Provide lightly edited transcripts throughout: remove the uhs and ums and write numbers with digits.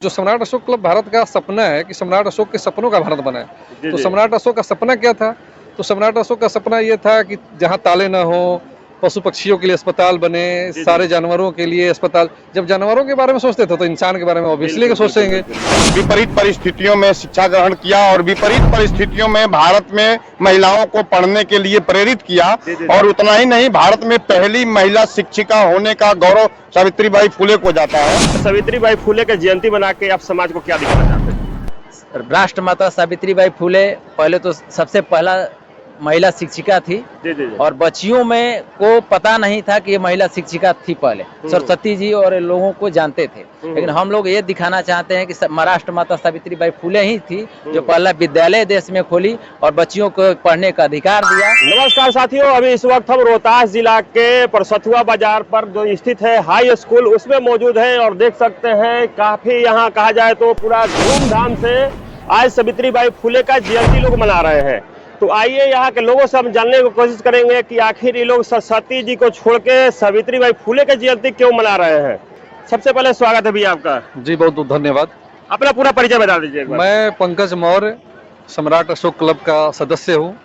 जो सम्राट अशोक क्लब भारत का सपना है कि सम्राट अशोक के सपनों का भारत बना है। तो सम्राट अशोक का सपना क्या था? तो सम्राट अशोक का सपना ये था कि जहाँ ताले ना हो, पशु पक्षियों के लिए अस्पताल बने, सारे जानवरों के लिए अस्पताल। जब जानवरों के बारे में सोचते थे तो इंसान के बारे में ऑब्वियसली सोचेंगे। विपरीत परिस्थितियों में शिक्षा ग्रहण किया और विपरीत परिस्थितियों में भारत में महिलाओं को पढ़ने के लिए प्रेरित किया। और उतना ही नहीं, भारत में पहली महिला शिक्षिका होने का गौरव सावित्रीबाई फुले को जाता है। सावित्रीबाई फुले की जयंती बना के आप समाज को क्या दिखाना चाहते हैं? राष्ट्रमाता सावित्रीबाई फुले पहले तो सबसे पहला महिला शिक्षिका थी। और बच्चियों में को पता नहीं था कि ये महिला शिक्षिका थी। पहले सरस्वती जी और लोगों को जानते थे, लेकिन हम लोग ये दिखाना चाहते हैं कि राष्ट्रमाता सावित्रीबाई फुले ही थी जो पहला विद्यालय देश में खोली और बच्चियों को पढ़ने का अधिकार दिया। नमस्कार साथियों, अभी इस वक्त हम रोहतास जिला के परसथुआ बाजार पर जो स्थित है हाई स्कूल, उसमें मौजूद है और देख सकते हैं काफी यहाँ कहा जाए तो पूरा धूमधाम से आज सावित्रीबाई फुले का जयंती लोग मना रहे हैं। तो आइए यहाँ के लोगों से हम जानने की कोशिश करेंगे कि आखिर ये लोग सरस्वती जी को छोड़ के सावित्रीबाई फुले की जयंती क्यों मना रहे हैं। सबसे पहले स्वागत है भैया आपका। जी बहुत बहुत धन्यवाद। अपना पूरा परिचय बता दीजिए। मैं पंकज मौर्य, सम्राट अशोक क्लब का सदस्य हूँ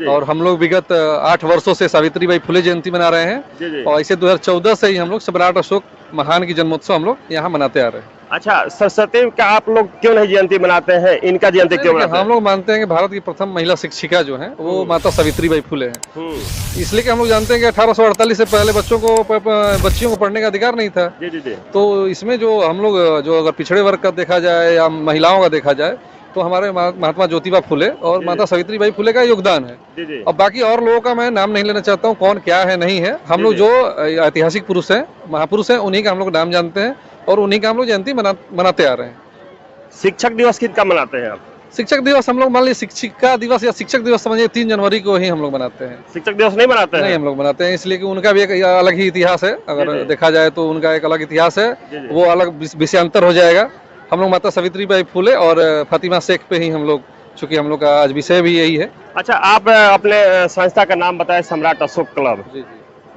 और हम लोग विगत 8 वर्षों से सावित्रीबाई फुले जयंती मना रहे हैं। और ऐसे 2014 से ही हम लोग सम्राट अशोक महान की जन्मोत्सव हम लोग यहाँ मनाते आ रहे हैं। अच्छा, सरस्वती का आप लोग क्यों नहीं जयंती मनाते हैं, इनका जयंती क्यों मनाते हैं? हम लोग मानते हैं कि भारत की प्रथम महिला शिक्षिका जो है वो माता सावित्रीबाई फुले हैं। इसलिए कि हम लोग जानते हैं कि 1848 से पहले बच्चियों को पढ़ने का अधिकार नहीं था। तो इसमें जो हम लोग जो अगर पिछड़े वर्ग का देखा जाए या महिलाओं का देखा जाए तो हमारे महात्मा ज्योतिबा फुले और माता सावित्रीबाई फुले का योगदान है। और बाकी और लोगों का मैं नाम नहीं लेना चाहता हूँ, कौन क्या है नहीं है। हम लोग जो ऐतिहासिक पुरुष हैं, महापुरुष हैं, उन्हीं का हम लोग नाम जानते हैं और उन्हीं का हम लोग जयंती मनाते आ रहे हैं। शिक्षक दिवस किसका मनाते हैं आप? शिक्षक दिवस हम लोग मान लीजिए शिक्षिका दिवस या शिक्षक दिवस समझिए 3 जनवरी को ही हम लोग मनाते हैं। शिक्षक दिवस नहीं मनाते हैं? नहीं, हम लोग मनाते हैं इसलिए कि उनका भी एक अलग ही इतिहास है। अगर देखा जाए तो उनका एक अलग इतिहास है, वो अलग विषयांतर हो जाएगा। हम लोग माता सावित्रीबाई फुले और फातिमा शेख पे ही हम लोग, चूंकि हम लोग का आज विषय भी यही है। अच्छा, आप अपने संस्था का नाम बताएं, सम्राट अशोक क्लब।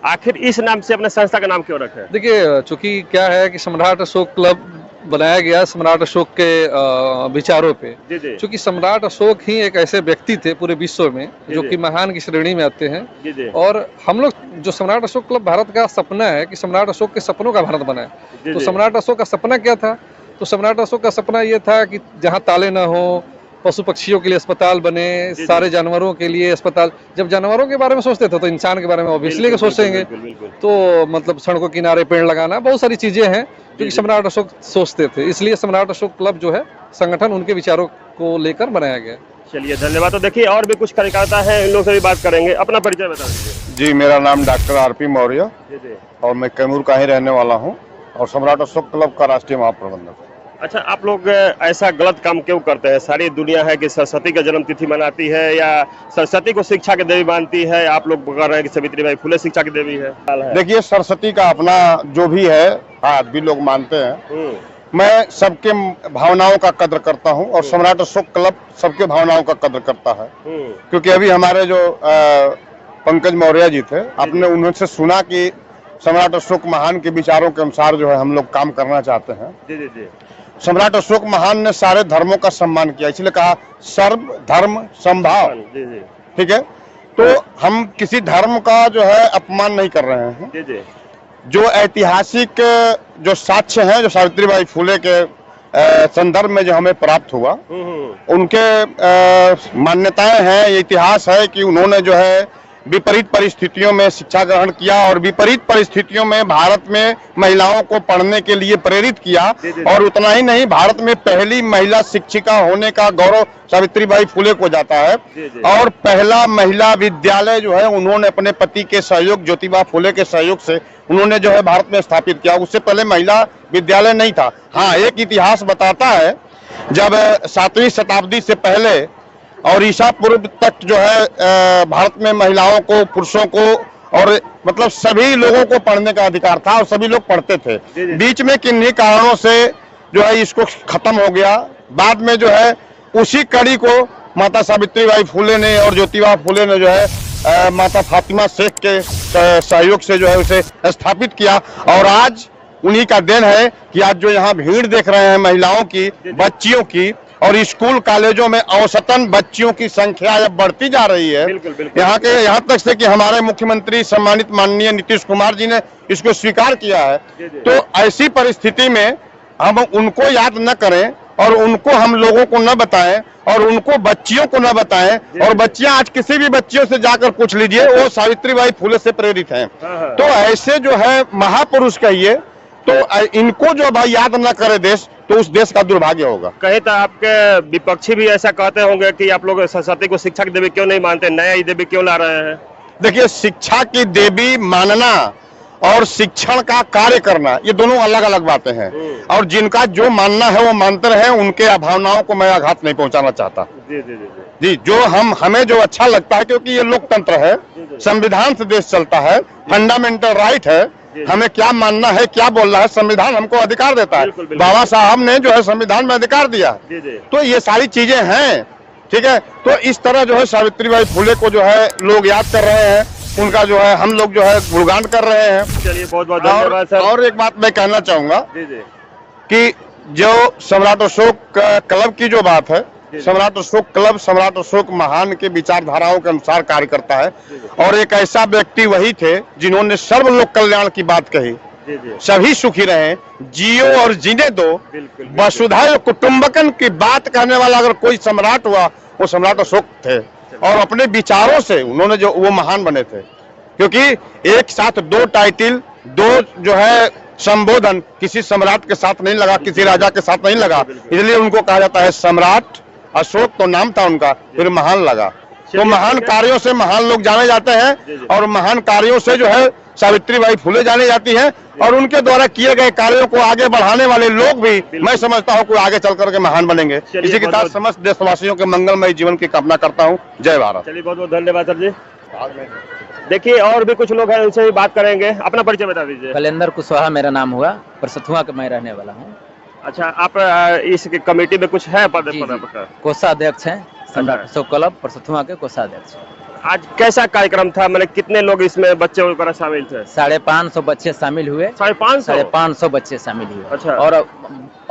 आखिर इस नाम से अपने संस्था का नाम क्यों रखे? देखिए, चूंकि क्या है कि सम्राट अशोक क्लब बनाया गया सम्राट अशोक के विचारों पे। चूंकि सम्राट अशोक ही एक ऐसे व्यक्ति थे पूरे विश्व में जो कि महान की श्रेणी में आते हैं। और हम लोग जो सम्राट अशोक क्लब भारत का सपना है कि सम्राट अशोक के सपनों का भारत बना है। तो सम्राट अशोक का सपना क्या था? तो सम्राट अशोक का सपना ये था कि जहाँ ताले ना हो, पशु पक्षियों के लिए अस्पताल बने, सारे जानवरों के लिए अस्पताल। जब जानवरों के बारे में सोचते थे तो इंसान के बारे में ऑब्वियसली सोचेंगे। तो मतलब सड़कों किनारे पेड़ लगाना, बहुत सारी चीजें हैं जो कि सम्राट अशोक सोचते थे। इसलिए सम्राट अशोक क्लब जो है संगठन उनके विचारों को लेकर बनाया गया। चलिए, धन्यवाद। तो देखिए और भी कुछ कार्यकर्ता है, इन लोगों से भी बात करेंगे। अपना परिचय बता दीजिए। जी, मेरा नाम डॉक्टर आरपी मौर्य और मैं कैमूर का ही रहने वाला हूँ और सम्राट अशोक क्लब का राष्ट्रीय महाप्रबंधक। अच्छा, आप लोग ऐसा गलत काम क्यों करते हैं? सारी दुनिया है कि सरस्वती का जन्म तिथि मनाती है या सरस्वती को शिक्षा की देवी मानती है, आप लोग कह रहे हैं कि सावित्रीबाई फुले शिक्षा की देवी है। देखिए, सरस्वती का अपना जो भी है, हाँ भी लोग मानते हैं। मैं सबके भावनाओं का कद्र करता हूं और सम्राट अशोक क्लब सबके भावनाओं का कद्र करता है। क्योंकि अभी हमारे जो पंकज मौर्य जी थे, आपने उनसे सुना कि सम्राट अशोक महान के विचारों के अनुसार जो है हम लोग काम करना चाहते हैं। सम्राट अशोक महान ने सारे धर्मों का सम्मान किया, इसलिए कहा सर्व धर्म समभाव। ठीक है, तो हम किसी धर्म का जो है अपमान नहीं कर रहे हैं। जो ऐतिहासिक जो साक्ष्य हैं, जो सावित्रीबाई फुले के संदर्भ में जो हमें प्राप्त हुआ, उनके मान्यताएं हैं, ये इतिहास है कि उन्होंने जो है विपरीत परिस्थितियों में शिक्षा ग्रहण किया और विपरीत परिस्थितियों में भारत में महिलाओं को पढ़ने के लिए प्रेरित किया। और उतना ही नहीं, भारत में पहली महिला शिक्षिका होने का गौरव सावित्रीबाई फुले को जाता है। और पहला महिला विद्यालय जो है उन्होंने अपने पति के सहयोग, ज्योतिबा फुले के सहयोग से उन्होंने जो है भारत में स्थापित किया। उससे पहले महिला विद्यालय नहीं था। हाँ, एक इतिहास बताता है, जब 7वीं शताब्दी से पहले और ईसा पूर्व तक जो है भारत में महिलाओं को, पुरुषों को और मतलब सभी लोगों को पढ़ने का अधिकार था और सभी लोग पढ़ते थे। बीच में किन्हीं कारणों से जो है इसको खत्म हो गया। बाद में जो है उसी कड़ी को माता सावित्रीबाई फुले ने और ज्योतिबा फुले ने जो है माता फातिमा शेख के सहयोग से जो है उसे स्थापित किया। और आज उन्हीं का देन है कि आज जो यहाँ भीड़ देख रहे हैं महिलाओं की, बच्चियों की, और स्कूल कॉलेजों में औसतन बच्चियों की संख्या अब बढ़ती जा रही है। यहाँ तक से कि हमारे मुख्यमंत्री सम्मानित माननीय नीतीश कुमार जी ने इसको स्वीकार किया है। तो ऐसी परिस्थिति में हम उनको याद न करें और उनको हम लोगों को न बताएं और उनको बच्चियों को न बताएं, और बच्चियां आज किसी भी बच्चियों से जाकर पूछ लीजिए, वो सावित्रीबाई फुले से प्रेरित हैं। तो ऐसे जो है महापुरुष कहिए, तो इनको जो भाई याद न करे देश, तो उस देश का दुर्भाग्य होगा। कहीं तो आपके विपक्षी भी ऐसा कहते होंगे कि आप लोग सरस्वती को शिक्षा की देवी क्यों नहीं मानते, नया ही देवी क्यों ला रहे हैं? देखिए, शिक्षा की देवी मानना और शिक्षण का कार्य करना, ये दोनों अलग अलग बातें हैं। और जिनका जो मानना है वो मानते रहे, उनके भावनाओं को मैं आघात नहीं पहुंचाना चाहता। जी, जो हमें जो अच्छा लगता है, क्योंकि ये लोकतंत्र है, संविधान से देश चलता है, फंडामेंटल राइट है, हमें क्या मानना है, क्या बोलना है, संविधान हमको अधिकार देता है। बाबा साहब ने जो है संविधान में अधिकार दिया, तो ये सारी चीजें हैं। ठीक है, तो इस तरह जो है सावित्रीबाई फुले को जो है लोग याद कर रहे हैं, उनका जो है हम लोग जो है गुणगान कर रहे हैं। चलिए, बहुत बहुत धन्यवाद सर। और एक बात मैं कहना चाहूंगा कि जो सम्राट अशोक क्लब की जो बात है, सम्राट अशोक क्लब सम्राट अशोक महान के विचारधाराओं के अनुसार कार्य करता है, और एक ऐसा व्यक्ति वही थे जिन्होंने सर्व लोक कल्याण की बात कही, सभी सुखी रहे, जियो और जीने दो, वसुधैव कुटुंबकम की बात कहने वाला अगर कोई सम्राट हुआ, वो सम्राट अशोक थे। और अपने विचारों से उन्होंने जो वो महान बने थे, क्योंकि एक साथ दो टाइटिल, दो जो है संबोधन किसी सम्राट के साथ नहीं लगा, किसी राजा के साथ नहीं लगा, इसलिए उनको कहा जाता है सम्राट अशोक, तो नाम था उनका, फिर महान लगा। तो महान कार्यों से महान लोग जाने जाते हैं, और महान कार्यों से जो है सावित्रीबाई फुले जानी जाती हैं, और उनके द्वारा किए गए कार्यों को आगे बढ़ाने वाले लोग भी मैं समझता हूं कि आगे चल करके महान बनेंगे। इसी के साथ समस्त देशवासियों के मंगलमय जीवन की कामना करता हूं। जय भारत। चलिए, बहुत बहुत धन्यवाद सर जी। देखिए, और भी कुछ लोग हैं, उनसे भी बात करेंगे। अपना परिचय बता दीजिए। कलेंदर कुशवाहा मेरा नाम हुआ, परसथुआ का मैं रहने वाला हूँ। अच्छा, आप इस कमेटी में कुछ है पद? कोषाध्यक्ष हैं, सम्राट अशोक क्लब परसथुआ के कोषाध्यक्ष। आज कैसा कार्यक्रम था, मतलब कितने लोग इसमें बच्चे वगैरह शामिल थे? 550 बच्चे शामिल हुए। 550 बच्चे शामिल हुए। अच्छा। और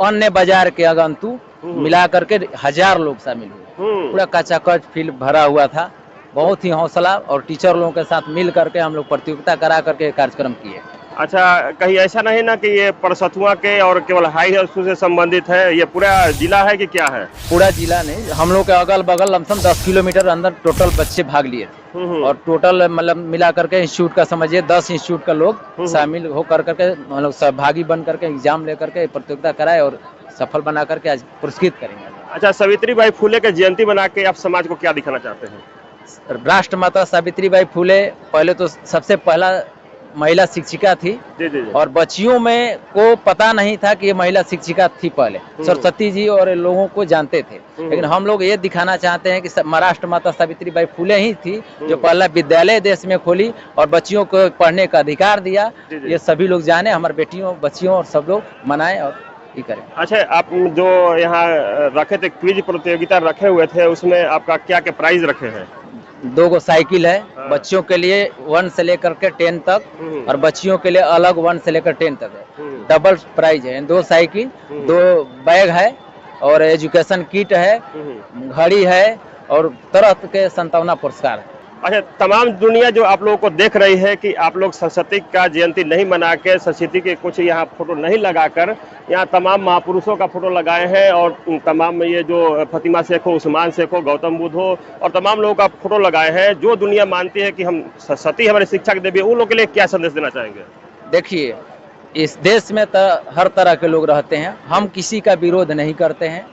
अन्य बाजार के अगंतु मिला करके 1000 लोग शामिल हुए। पूरा कचाकच फील्ड भरा हुआ था। बहुत ही हौसला और टीचर लोगों के साथ मिल करके हम लोग प्रतियोगिता करा करके कार्यक्रम किए। अच्छा, कहीं ऐसा नहीं ना कि ये परसथुआ के और केवल हाई स्कूल से संबंधित है, ये पूरा जिला है कि क्या है? पूरा जिला नहीं, हम लोग के अगल बगल लमसम 10 किलोमीटर अंदर टोटल बच्चे भाग लिए थे। और टोटल मतलब मिला करके इंस्टीट्यूट का समझिए 10 इंस्टीट्यूट का लोग शामिल हो करके मतलब सहभागी बन करके एग्जाम लेकर के प्रतियोगिता कराए और सफल बना करके आज पुरस्कृत करेंगे। अच्छा, सावित्रीबाई फुले की जयंती बना के आप समाज को क्या दिखाना चाहते हैं? राष्ट्रमाता सावित्रीबाई फुले पहले तो सबसे पहला महिला शिक्षिका थी। और बच्चियों में को पता नहीं था कि ये महिला शिक्षिका थी पहले। सरस्वती जी और लोगों को जानते थे, लेकिन हम लोग ये दिखाना चाहते हैं कि महाराष्ट्र माता सावित्रीबाई फुले ही थी जो पहला विद्यालय देश में खोली और बच्चियों को पढ़ने का अधिकार दिया। ये सभी लोग जाने, हमारे बेटियों बच्चियों और सब लोग मनाएं और ये करें। अच्छा, आप जो यहाँ रखे थे क्विज प्रतियोगिता रखे हुए थे, उसमें आपका क्या क्या प्राइज रखे हैं? 2 साइकिल है बच्चियों के लिए 1 से लेकर के 10 तक, और बच्चियों के लिए अलग 1 से लेकर 10 तक है। डबल प्राइज है, 2 साइकिल, 2 बैग है, और एजुकेशन किट है, घड़ी है, और तरह के 57 पुरस्कार है। अच्छा, तमाम दुनिया जो आप लोगों को देख रही है कि आप लोग सरस्वती का जयंती नहीं मना के, सरस्वती के कुछ यहाँ फोटो नहीं लगाकर यहाँ तमाम महापुरुषों का फोटो लगाए हैं, और तमाम ये जो फतिमा शेख हो, उस्मान शेख हो, गौतम बुद्ध हो, और तमाम लोगों का फोटो लगाए हैं। जो दुनिया मानती है कि हम सरस्वती हमारी शिक्षा की देवी, उन लोगों के लिए क्या संदेश देना चाहेंगे? देखिए, इस देश में हर तरह के लोग रहते हैं, हम किसी का विरोध नहीं करते हैं।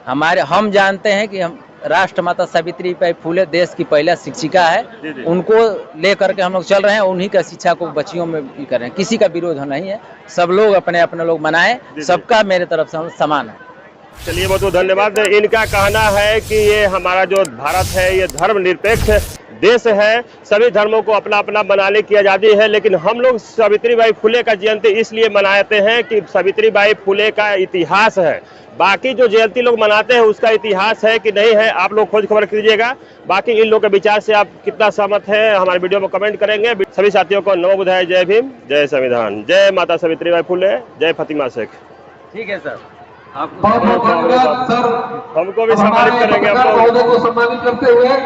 हम जानते हैं कि हम राष्ट्रमाता सावित्रीबाई फुले देश की पहला शिक्षिका है, उनको लेकर के हम लोग चल रहे हैं, उन्हीं का शिक्षा को बच्चियों में भी कर रहे हैं। किसी का विरोध नहीं है, सब लोग अपने अपने लोग मनाएं, सबका मेरे तरफ से समान है। चलिए, बहुत बहुत धन्यवाद। इनका कहना है कि ये हमारा जो भारत है ये धर्मनिरपेक्ष देश है, सभी धर्मों को अपना अपना मनाने की आजादी है, लेकिन हम लोग सावित्रीबाई फुले का जयंती इसलिए मनाते हैं कि सावित्रीबाई फुले का इतिहास है। बाकी जो जयंती लोग मनाते हैं उसका इतिहास है कि नहीं है, आप लोग खोज खबर कीजिएगा। बाकी इन लोगों के विचार से आप कितना सहमत हैं हमारे वीडियो में कमेंट करेंगे। सभी साथियों को नमो बुद्धाय, जय भीम, जय संविधान, जय माता सावित्रीबाई फुले, जय फातिमा शेख। ठीक है सर, बहुत बहुत धन्यवाद सर, हमको भी सम्मानित करेंगे आप लोग। को सम्मानित करते हुए